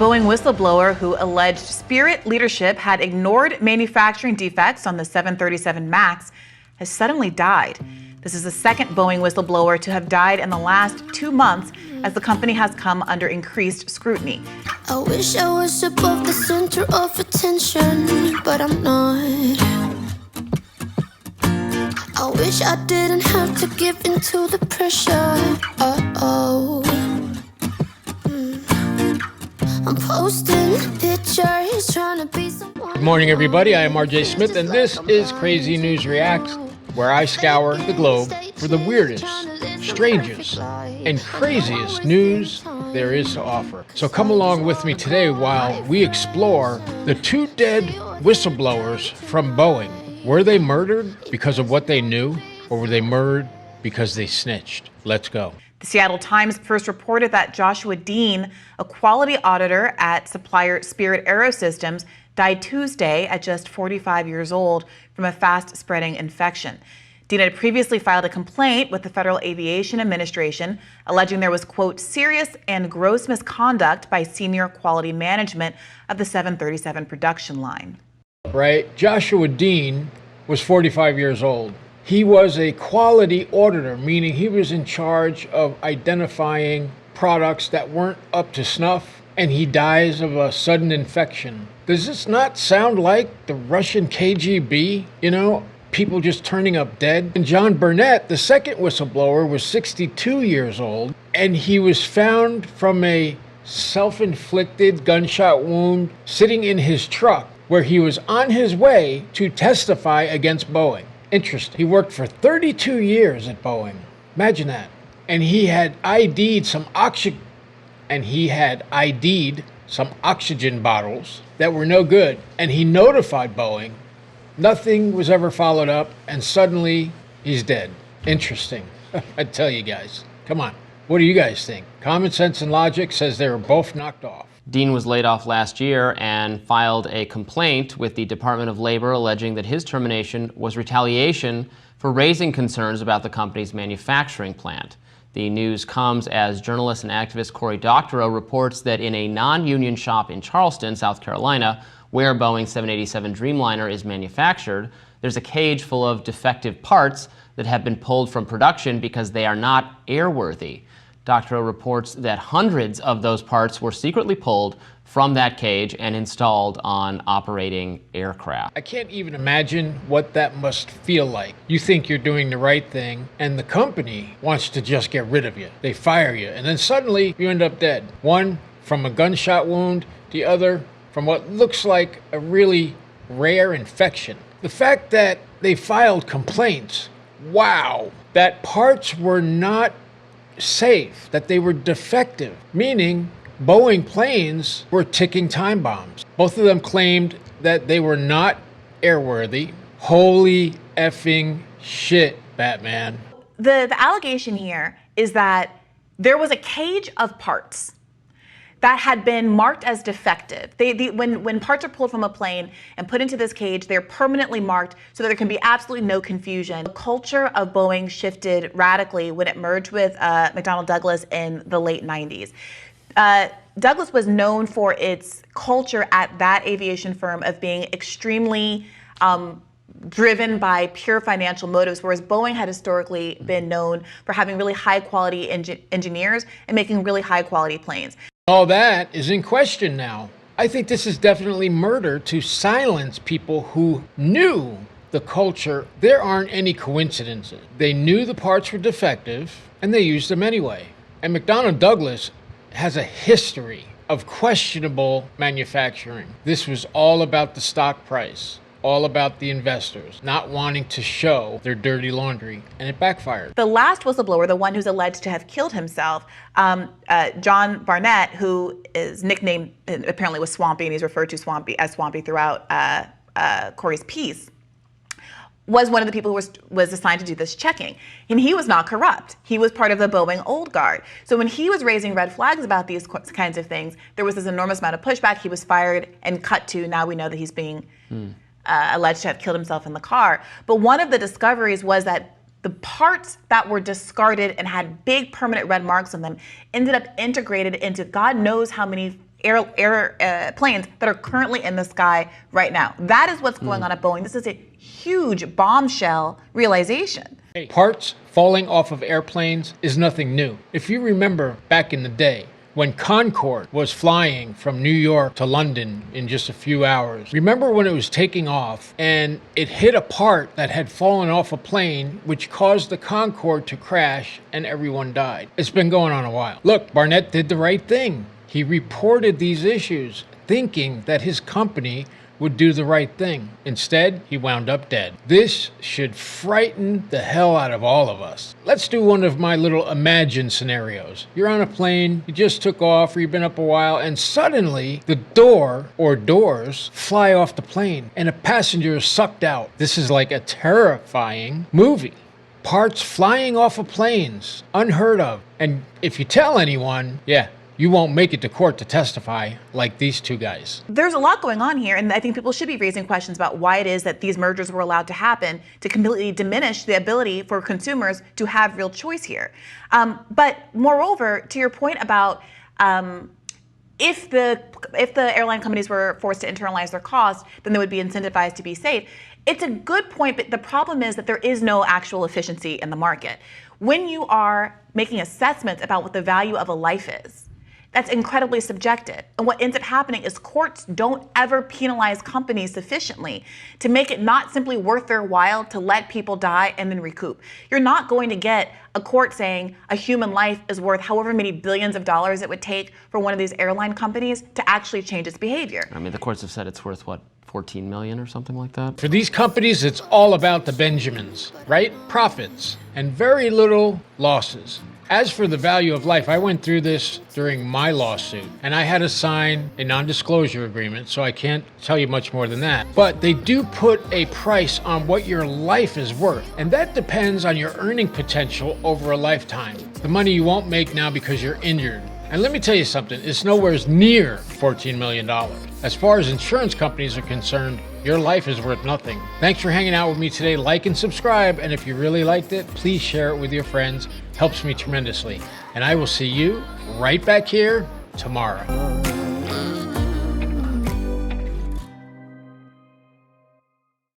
Boeing whistleblower who alleged Spirit leadership had ignored manufacturing defects on the 737 MAX has suddenly died. This is the second Boeing whistleblower to have died in the last 2 months as the company has come under increased scrutiny. I wish I was above the center of attention, but I'm not. I wish I didn't have to give in to the pressure. I'm posting pictures, trying to be someone. Good morning, everybody. I am RJSMITH, and this is Crazy News Reacts, where I scour the globe for the weirdest, strangest, and craziest news there is to offer. So come along with me today while we explore the 2 dead whistleblowers from Boeing. Were they murdered because of what they knew, or were they murdered because they snitched? Let's go. The Seattle Times first reported that Joshua Dean, a quality auditor at supplier Spirit Aerosystems, died Tuesday at just 45 years old from a fast-spreading infection. Dean had previously filed a complaint with the Federal Aviation Administration, alleging there was, quote, serious and gross misconduct by senior quality management of the 737 production line. Right? Joshua Dean was 45 years old. He was a quality auditor, meaning he was in charge of identifying products that weren't up to snuff, and he dies of a sudden infection. Does this not sound like the Russian KGB? You know, people just turning up dead? And John Burnett, the second whistleblower, was 62 years old, and he was found from a self-inflicted gunshot wound sitting in his truck where he was on his way to testify against Boeing. Interesting. He worked for 32 years at Boeing. Imagine that. And he had ID'd some oxygen bottles that were no good. And he notified Boeing. Nothing was ever followed up, and suddenly he's dead. Interesting. I tell you guys. Come on. What do you guys think? Common sense and logic says they were both knocked off. Dean was laid off last year and filed a complaint with the Department of Labor alleging that his termination was retaliation for raising concerns about the company's manufacturing plant. The news comes as journalist and activist Cory Doctorow reports that in a non-union shop in Charleston, South Carolina, where Boeing 787 Dreamliner is manufactured, there's a cage full of defective parts that have been pulled from production because they are not airworthy. Doctorow reports that hundreds of those parts were secretly pulled from that cage and installed on operating aircraft. I can't even imagine what that must feel like. You think you're doing the right thing, and the company wants to just get rid of you. They fire you, and then suddenly you end up dead. One from a gunshot wound, the other from what looks like a really rare infection. The fact that they filed complaints, wow, that parts were not safe, that they were defective, meaning Boeing planes were ticking time bombs. Both of them claimed that they were not airworthy. Holy effing shit, Batman. The allegation here is that there was a cage of parts that had been marked as defective. When parts are pulled from a plane and put into this cage, they're permanently marked so that there can be absolutely no confusion. The culture of Boeing shifted radically when it merged with McDonnell Douglas in the late 90s. Douglas was known for its culture at that aviation firm of being extremely driven by pure financial motives, whereas Boeing had historically been known for having really high quality engineers and making really high quality planes. All that is in question now. I think this is definitely murder to silence people who knew the culture. There aren't any coincidences. They knew the parts were defective and they used them anyway. And McDonnell Douglas has a history of questionable manufacturing. This was all about the stock price, all about the investors not wanting to show their dirty laundry, and it backfired. The last whistleblower, the one who's alleged to have killed himself, John Barnett, who is nicknamed apparently was Swampy, and he's referred to as Swampy throughout Cory's piece, was one of the people who was assigned to do this checking. And he was not corrupt. He was part of the Boeing old guard. So when he was raising red flags about these kinds of things, there was this enormous amount of pushback. He was fired and cut to, now we know that he's being alleged to have killed himself in the car. But one of the discoveries was that the parts that were discarded and had big permanent red marks on them ended up integrated into God knows how many planes that are currently in the sky right now. That is what's going on at Boeing. This is a huge bombshell realization. Parts falling off of airplanes is nothing new. If you remember back in the day, when Concorde was flying from New York to London in just a few hours, remember when it was taking off and it hit a part that had fallen off a plane, which caused the Concorde to crash and everyone died? It's been going on a while. Look, Barnett did the right thing. He reported these issues thinking that his company would do the right thing. Instead, he wound up dead. This should frighten the hell out of all of us. Let's do one of my little imagined scenarios. You're on a plane, you just took off, or you've been up a while, and suddenly the door or doors fly off the plane and a passenger is sucked out. This is like a terrifying movie. Parts flying off of planes, unheard of. And if you tell anyone, you won't make it to court to testify like these two guys. There's a lot going on here, and I think people should be raising questions about why it is that these mergers were allowed to happen to completely diminish the ability for consumers to have real choice here. But moreover, to your point about if the airline companies were forced to internalize their costs, then they would be incentivized to be safe. It's a good point, but the problem is that there is no actual efficiency in the market. When you are making assessments about what the value of a life is, that's incredibly subjective. And what ends up happening is courts don't ever penalize companies sufficiently to make it not simply worth their while to let people die and then recoup. You're not going to get a court saying a human life is worth however many billions of dollars it would take for one of these airline companies to actually change its behavior. I mean, the courts have said it's worth, what, 14 million or something like that? For these companies, it's all about the Benjamins, right? Profits and very little losses. As for the value of life, I went through this during my lawsuit, and I had to sign a non-disclosure agreement, so I can't tell you much more than that. But they do put a price on what your life is worth, and that depends on your earning potential over a lifetime. The money you won't make now because you're injured. And let me tell you something, it's nowhere near $14 million. As far as insurance companies are concerned, your life is worth nothing. Thanks for hanging out with me today. Like and subscribe, and if you really liked it, please share it with your friends. Helps me tremendously. And I will see you right back here tomorrow.